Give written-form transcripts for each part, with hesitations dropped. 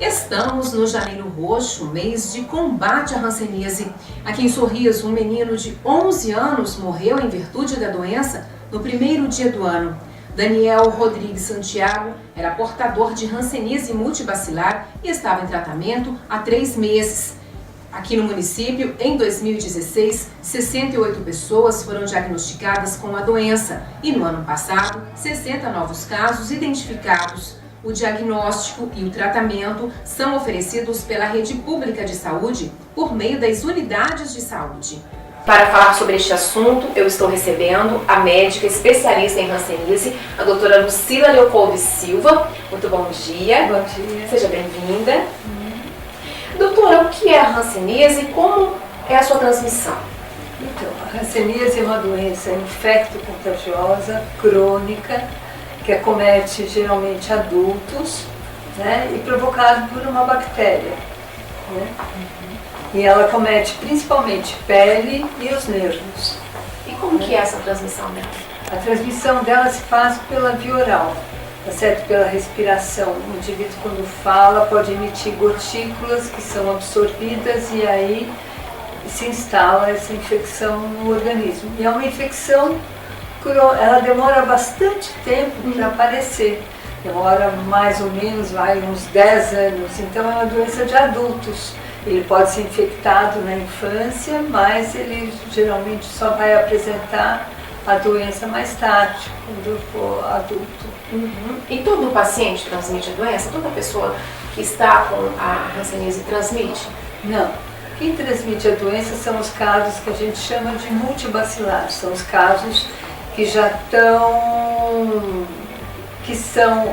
Estamos no Janeiro Roxo, mês de combate à hanseníase. Aqui em Sorriso, um menino de 11 anos morreu em virtude da doença no primeiro dia do ano. Daniel Rodrigues Santiago era portador de hanseníase multibacilar e estava em tratamento há 3 meses. Aqui no município, em 2016, 68 pessoas foram diagnosticadas com a doença e no ano passado, 60 novos casos identificados. O diagnóstico e o tratamento são oferecidos pela rede pública de saúde por meio das unidades de saúde. Para falar sobre este assunto, eu estou recebendo a médica especialista em hanseníase, a doutora Lucila Leopoldo Silva. Muito bom dia. Bom dia. Seja bem-vinda. Doutora, o que é a hanseníase e como é a sua transmissão? Então, a hanseníase é uma doença infecto-contagiosa, crônica, que acomete geralmente adultos, né, e provocada por uma bactéria. Né? E ela acomete principalmente pele e os nervos. E como que é essa transmissão dela? A transmissão dela se faz pela via oral, tá certo? Pela respiração. O indivíduo, quando fala, pode emitir gotículas que são absorvidas e aí se instala essa infecção no organismo. E é uma infecção, ela demora bastante tempo para aparecer. Demora mais ou menos uns 10 anos. Então é uma doença de adultos. Ele pode ser infectado na infância, mas ele geralmente só vai apresentar a doença mais tarde, quando for adulto. E todo paciente transmite a doença? Toda pessoa que está com a hanseníase transmite? Não. Quem transmite a doença são os casos que a gente chama de multibacilar. São os casos que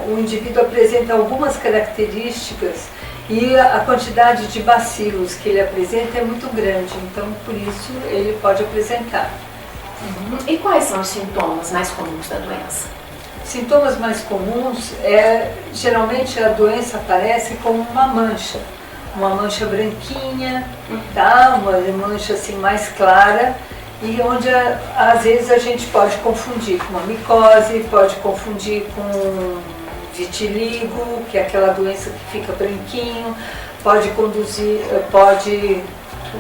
o indivíduo apresenta algumas características e a quantidade de bacilos que ele apresenta é muito grande, então por isso ele pode apresentar. E quais são os sintomas mais comuns da doença? Sintomas mais comuns geralmente a doença aparece como uma mancha branquinha, tá? Uma mancha assim mais clara, e onde às vezes a gente pode confundir com uma micose, pode confundir com vitiligo, que é aquela doença que fica branquinho, pode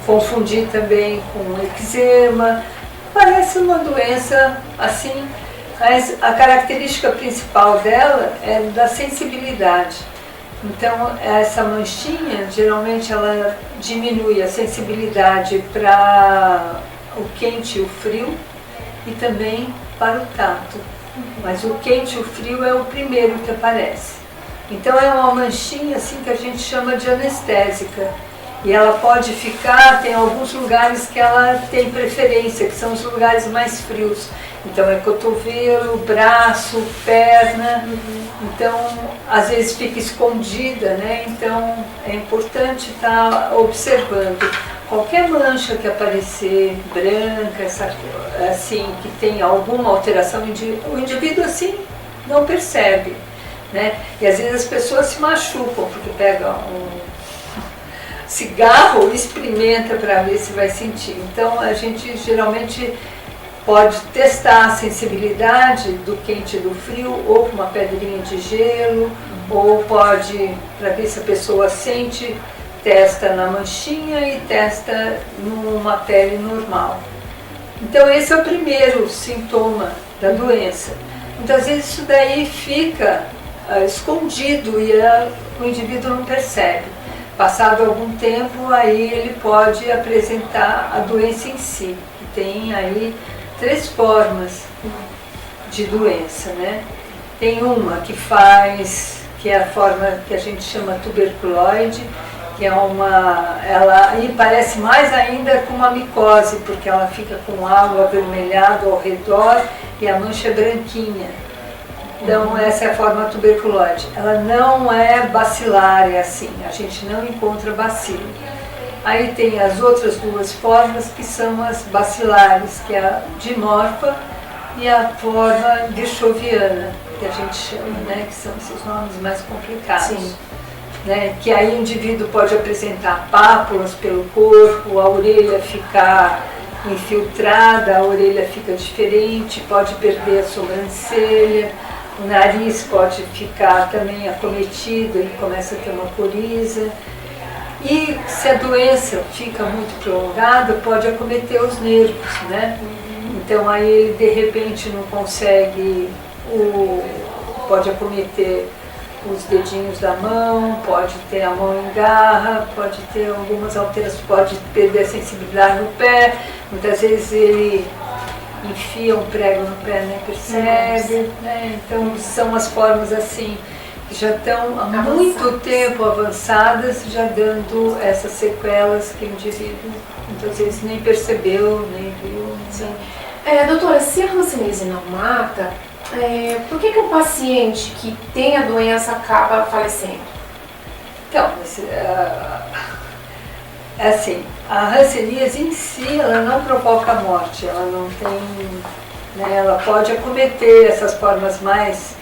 confundir também com eczema. Parece uma doença assim, mas a característica principal dela é da sensibilidade. Então essa manchinha, geralmente ela diminui a sensibilidade para o quente e o frio e também para o tato. Mas o quente e o frio é o primeiro que aparece. Então é uma manchinha assim que a gente chama de anestésica. E ela pode ficar, tem alguns lugares que ela tem preferência, que são os lugares mais frios. Então é cotovelo, braço, perna. Então às vezes fica escondida, né? Então é importante estar observando. Qualquer mancha que aparecer, branca, assim, que tem alguma alteração, o indivíduo assim não percebe, né? E às vezes as pessoas se machucam, porque pegam um cigarro e experimenta para ver se vai sentir. Então a gente geralmente pode testar a sensibilidade do quente e do frio, ou com uma pedrinha de gelo, ou pode, para ver se a pessoa sente, testa na manchinha e testa numa pele normal. Então esse é o primeiro sintoma da doença. Muitas vezes isso daí fica escondido e o indivíduo não percebe. Passado algum tempo, aí ele pode apresentar a doença em si. Tem aí 3 formas de doença, né? Tem uma que é a forma que a gente chama tuberculoide, que é ela parece mais ainda com uma micose, porque ela fica com água avermelhada ao redor e a mancha é branquinha. Então essa é a forma tuberculoide. Ela não é bacilar, é assim, a gente não encontra bacilo. Aí tem as outras 2 formas, que são as bacilares, que é a dimorfa e a forma bichoviana, que a gente chama, né, que são esses nomes mais complicados. Sim. Né, que aí o indivíduo pode apresentar pápulas pelo corpo, a orelha ficar infiltrada, a orelha fica diferente, pode perder a sobrancelha, o nariz pode ficar também acometido, ele começa a ter uma coriza. E se a doença fica muito prolongada, pode acometer os nervos, né? Então aí ele de repente não consegue, pode acometer os dedinhos da mão, pode ter a mão em garra, pode ter algumas alterações, pode perder a sensibilidade no pé, muitas vezes ele enfia um prego no pé, nem percebe, né? Então são as formas assim, que já estão há muito tempo avançadas, já dando essas sequelas que o indivíduo muitas vezes nem percebeu, nem viu. Sim. Doutora, se a hanseníase não mata, por que um paciente que tem a doença acaba falecendo? Então, assim, a hanseníase em si, ela não provoca a morte, ela não tem, né, ela pode acometer essas formas mais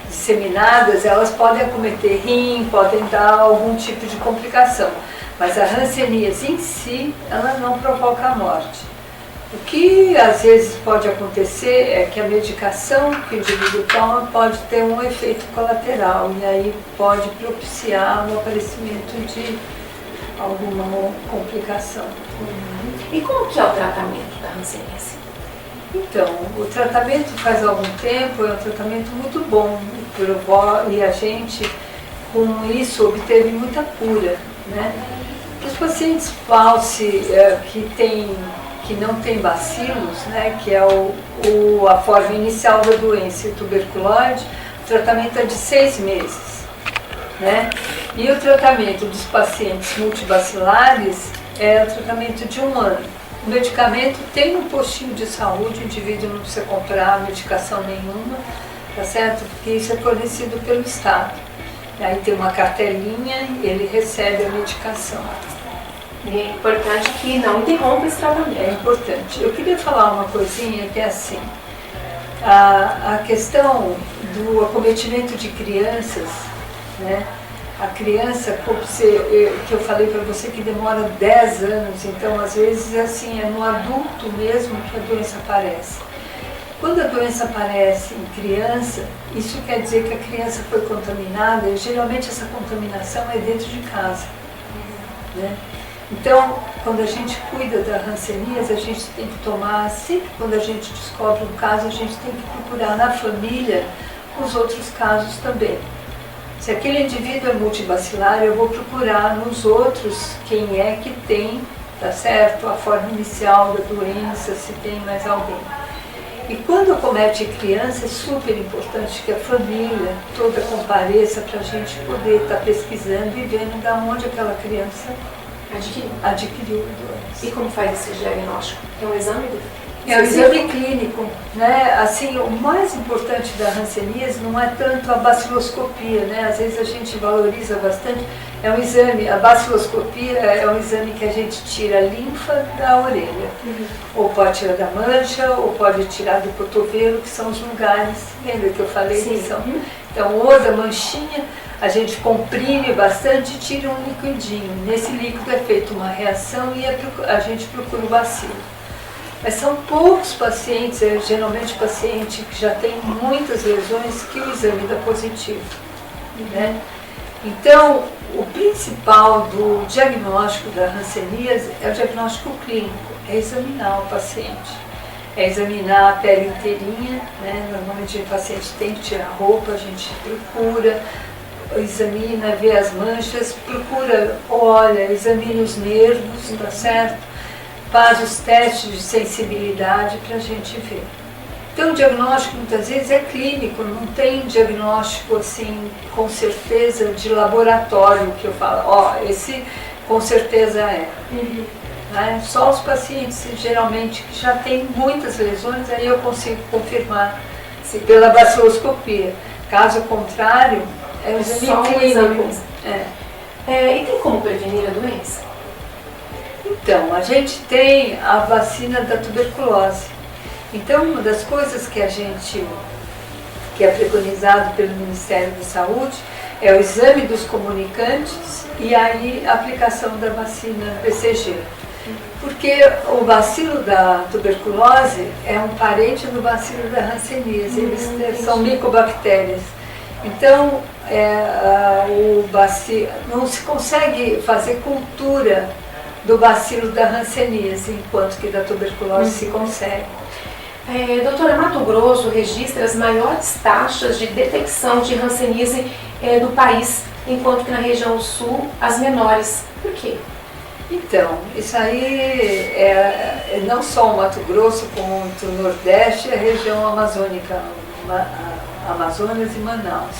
disseminadas, elas podem acometer rim, podem dar algum tipo de complicação, mas a hanseníase em si, ela não provoca a morte. O que às vezes pode acontecer é que a medicação que o indivíduo toma pode ter um efeito colateral e aí pode propiciar o aparecimento de alguma complicação. E como que é o tratamento da hanseníase? Então, o tratamento faz algum tempo é um tratamento muito bom e a gente com isso obteve muita cura, né? Os pacientes falsi que não tem bacilos, né, que é a forma inicial da doença, tuberculose, o tratamento é de 6 meses, né? E o tratamento dos pacientes multibacilares é o tratamento de 1 ano. O medicamento tem no postinho de saúde, o indivíduo não precisa comprar medicação nenhuma, tá certo? Porque isso é fornecido pelo Estado. E aí tem uma cartelinha e ele recebe a medicação. E é importante que não interrompa esse tratamento. É importante. Eu queria falar uma coisinha que é assim, a questão do acometimento de crianças, né? A criança, que eu falei para você que demora 10 anos, então às vezes assim, é no adulto mesmo que a doença aparece. Quando a doença aparece em criança, isso quer dizer que a criança foi contaminada, e geralmente essa contaminação é dentro de casa, né? Então, quando a gente cuida da hanseníase, a gente tem que tomar, sempre quando a gente descobre um caso, a gente tem que procurar na família os outros casos também. Se aquele indivíduo é multibacilar, eu vou procurar nos outros quem é que tem, tá certo? A forma inicial da doença, se tem mais alguém. E quando acomete criança, é super importante que a família toda compareça para a gente poder estar pesquisando e vendo de onde aquela criança adquiriu a doença. E como faz esse diagnóstico? É um exame? É um exame clínico, né? Assim, o mais importante da hanseníase não é tanto a baciloscopia, né? Às vezes a gente valoriza bastante. É um exame, a baciloscopia é um exame que a gente tira a linfa da orelha. Ou pode tirar da mancha, ou pode tirar do cotovelo, que são os lugares, lembra que eu falei? Sim. Que são? Então, ou da manchinha, a gente comprime bastante e tira um liquidinho. Nesse líquido é feita uma reação e a gente procura o bacilo. Mas são poucos pacientes, geralmente paciente que já tem muitas lesões, que o exame dá positivo, né? Então, o principal do diagnóstico da hanseníase é o diagnóstico clínico, é examinar o paciente, é examinar a pele inteirinha, né? Normalmente o paciente tem que tirar a roupa, a gente procura, examina, vê as manchas, procura, olha, examina os nervos, tá certo? Faz os testes de sensibilidade para a gente ver. Então, o diagnóstico muitas vezes é clínico, não tem diagnóstico assim, com certeza, de laboratório, que eu falo, esse com certeza é. Né? Só os pacientes, geralmente, que já têm muitas lesões, aí eu consigo confirmar pela baciloscopia. Caso contrário, é o exame clínico. E tem como prevenir a doença? Então, a gente tem a vacina da tuberculose. Então, uma das coisas que é preconizado pelo Ministério da Saúde é o exame dos comunicantes e aí a aplicação da vacina BCG. Porque o bacilo da tuberculose é um parente do bacilo da hanseníase, eles são micobactérias. Então, o bacilo, não se consegue fazer cultura do bacilo da hanseníase, enquanto que da tuberculose se consegue. Doutora, Mato Grosso registra as maiores taxas de detecção de hanseníase do país, enquanto que na região sul as menores. Por quê? Então, isso aí não só o Mato Grosso, como o Nordeste e a região amazônica, Amazonas e Manaus.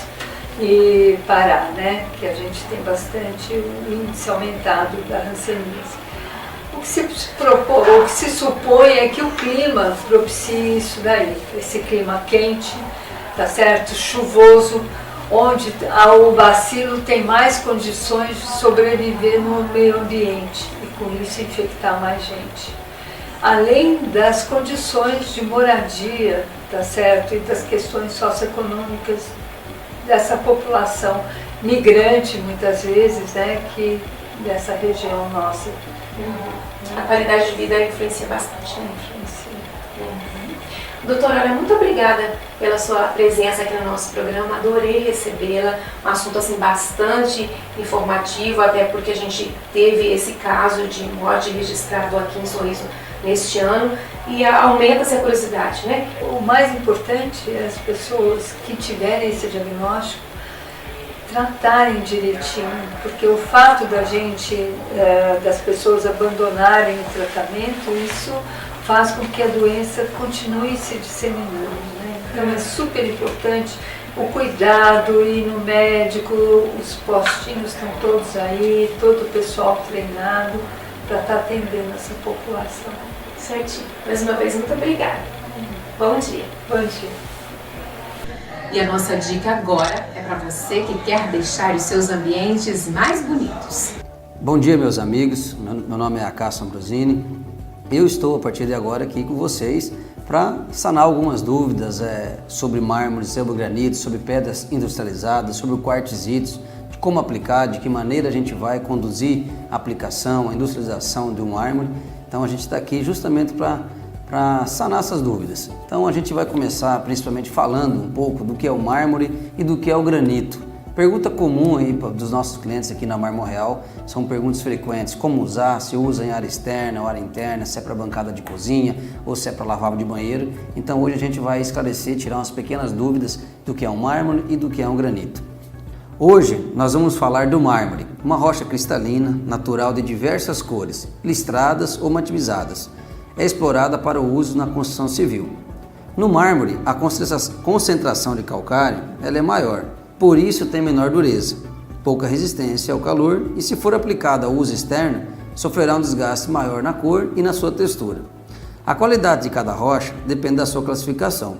E Pará, né, que a gente tem bastante índice aumentado da hanseníase. O que se supõe é que o clima propicie isso daí, esse clima quente, tá certo? Chuvoso, onde o bacilo tem mais condições de sobreviver no meio ambiente e com isso infectar mais gente. Além das condições de moradia, tá certo? E das questões socioeconômicas dessa população migrante, muitas vezes, né, que dessa região nossa. A qualidade de vida influencia bastante, né? Doutora, olha, muito obrigada pela sua presença aqui no nosso programa, adorei recebê-la, um assunto assim bastante informativo, até porque a gente teve esse caso de morte registrado aqui em Sorriso neste ano e aumenta-se a curiosidade, né? O mais importante é as pessoas que tiverem esse diagnóstico tratarem direitinho, porque o fato das pessoas abandonarem o tratamento, isso faz com que a doença continue se disseminando, né? Então é super importante o cuidado, ir no médico, os postinhos estão todos aí, todo o pessoal treinado para estar atendendo essa população. Certinho. Mais uma vez, muito obrigada. Bom dia. Bom dia. E a nossa dica agora é para você que quer deixar os seus ambientes mais bonitos. Bom dia, meus amigos. Meu nome é Acácio Ambrosini. Eu estou a partir de agora aqui com vocês para sanar algumas dúvidas sobre mármore, sobre granito, sobre pedras industrializadas, sobre quartzitos, de como aplicar, de que maneira a gente vai conduzir a aplicação, a industrialização de um mármore. Então a gente está aqui justamente para sanar essas dúvidas. Então a gente vai começar principalmente falando um pouco do que é o mármore e do que é o granito. Pergunta comum aí dos nossos clientes aqui na Mármore Real, são perguntas frequentes, como usar, se usa em área externa ou área interna, se é para bancada de cozinha ou se é para lavabo de banheiro. Então hoje a gente vai esclarecer, tirar umas pequenas dúvidas do que é um mármore e do que é um granito. Hoje nós vamos falar do mármore, uma rocha cristalina, natural de diversas cores, listradas ou matizadas. É explorada para o uso na construção civil. No mármore, a concentração de calcário ela é maior, por isso tem menor dureza, pouca resistência ao calor e se for aplicada ao uso externo, sofrerá um desgaste maior na cor e na sua textura. A qualidade de cada rocha depende da sua classificação.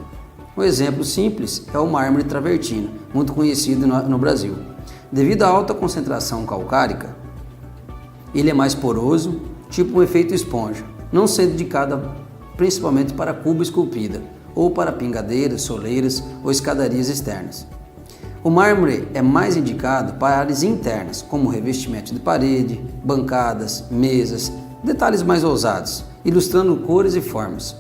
Um exemplo simples é o mármore travertino, muito conhecido no Brasil. Devido à alta concentração calcárica, ele é mais poroso, tipo um efeito esponja, não sendo indicada principalmente para cuba esculpida, ou para pingadeiras, soleiras ou escadarias externas. O mármore é mais indicado para áreas internas, como revestimento de parede, bancadas, mesas, detalhes mais ousados, ilustrando cores e formas.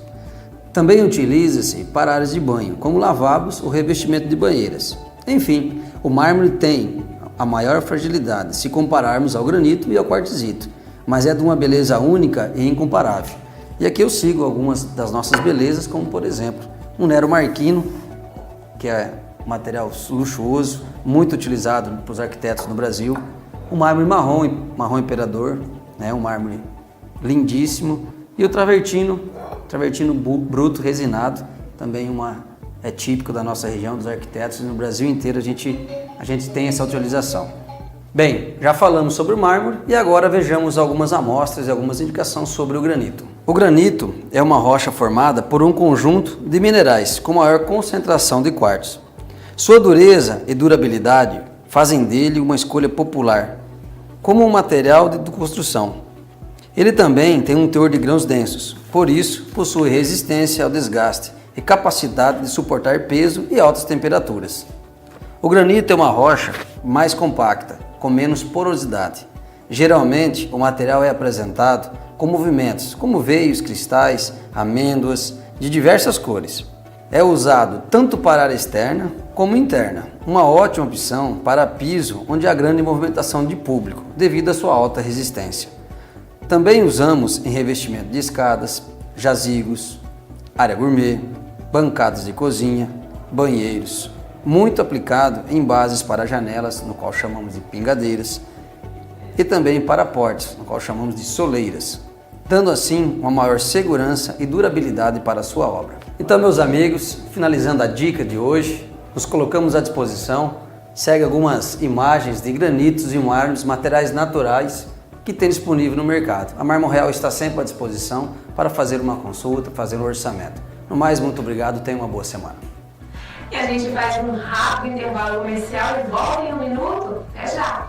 Também utiliza-se para áreas de banho, como lavabos ou revestimento de banheiras. Enfim, o mármore tem a maior fragilidade se compararmos ao granito e ao quartzito, mas é de uma beleza única e incomparável. E aqui eu sigo algumas das nossas belezas, como por exemplo, um Nero Marquino, que é um material luxuoso, muito utilizado pelos arquitetos no Brasil. O mármore marrom imperador, né, um mármore lindíssimo. E o travertino bruto resinado, também é típico da nossa região, dos arquitetos, e no Brasil inteiro a gente tem essa utilização. Bem, já falamos sobre o mármore e agora vejamos algumas amostras e algumas indicações sobre o granito. O granito é uma rocha formada por um conjunto de minerais com maior concentração de quartzo. Sua dureza e durabilidade fazem dele uma escolha popular, como um material de construção. Ele também tem um teor de grãos densos, por isso possui resistência ao desgaste e capacidade de suportar peso e altas temperaturas. O granito é uma rocha mais compacta, com menos porosidade. Geralmente, o material é apresentado com movimentos como veios, cristais, amêndoas, de diversas cores. É usado tanto para área externa como interna, uma ótima opção para piso onde há grande movimentação de público, devido à sua alta resistência. Também usamos em revestimento de escadas, jazigos, área gourmet, bancadas de cozinha, banheiros, muito aplicado em bases para janelas, no qual chamamos de pingadeiras, e também para portas, no qual chamamos de soleiras, dando assim uma maior segurança e durabilidade para a sua obra. Então, meus amigos, finalizando a dica de hoje, nos colocamos à disposição. Segue algumas imagens de granitos e mármores, materiais naturais que tem disponível no mercado. A Mármore Real está sempre à disposição para fazer uma consulta, fazer um orçamento. No mais, muito obrigado, tenha uma boa semana. E a gente faz um rápido intervalo comercial e volta em 1 minuto. Até já!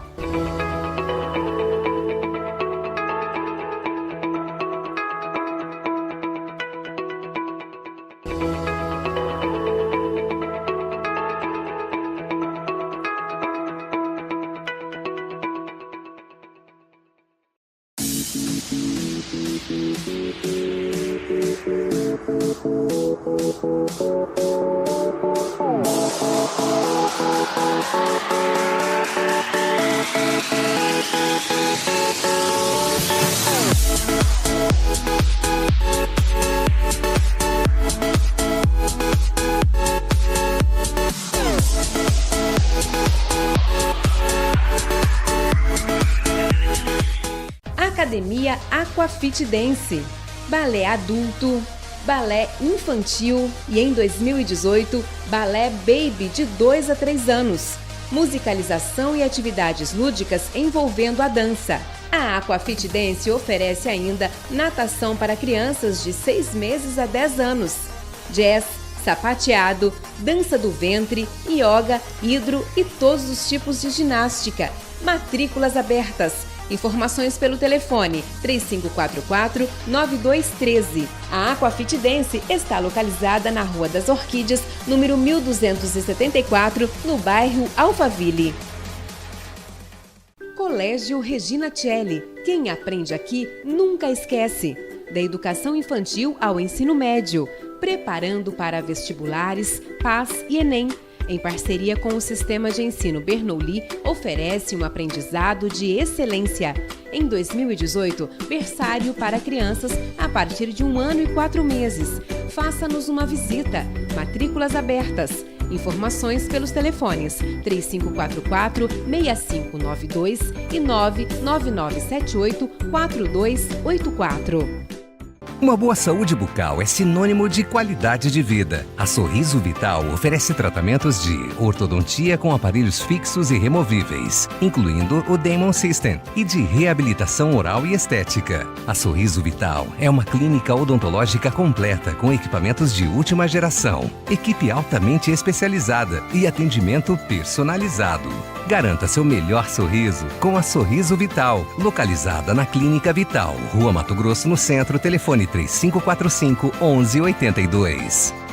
Academia Aquafit Dance, balé adulto, balé infantil e em 2018, balé baby de 2 a 3 anos, musicalização e atividades lúdicas envolvendo a dança. A Aquafit Dance oferece ainda natação para crianças de 6 meses a 10 anos, jazz, sapateado, dança do ventre, yoga, hidro e todos os tipos de ginástica. Matrículas abertas. Informações pelo telefone 3544-9213. A Aquafit Dance está localizada na Rua das Orquídeas, número 1274, no bairro Alphaville. Colégio Regina Celli. Quem aprende aqui nunca esquece. Da educação infantil ao ensino médio, preparando para vestibulares, PAS e Enem. Em parceria com o Sistema de Ensino Bernoulli, oferece um aprendizado de excelência. Em 2018, berçário para crianças a partir de 1 ano e 4 meses. Faça-nos uma visita. Matrículas abertas. Informações pelos telefones 3544-6592 e 99978-4284. Uma boa saúde bucal é sinônimo de qualidade de vida. A Sorriso Vital oferece tratamentos de ortodontia com aparelhos fixos e removíveis, incluindo o Damon System, e de reabilitação oral e estética. A Sorriso Vital é uma clínica odontológica completa com equipamentos de última geração, equipe altamente especializada e atendimento personalizado. Garanta seu melhor sorriso com a Sorriso Vital, localizada na Clínica Vital, Rua Mato Grosso, no centro, telefone 3545-1182.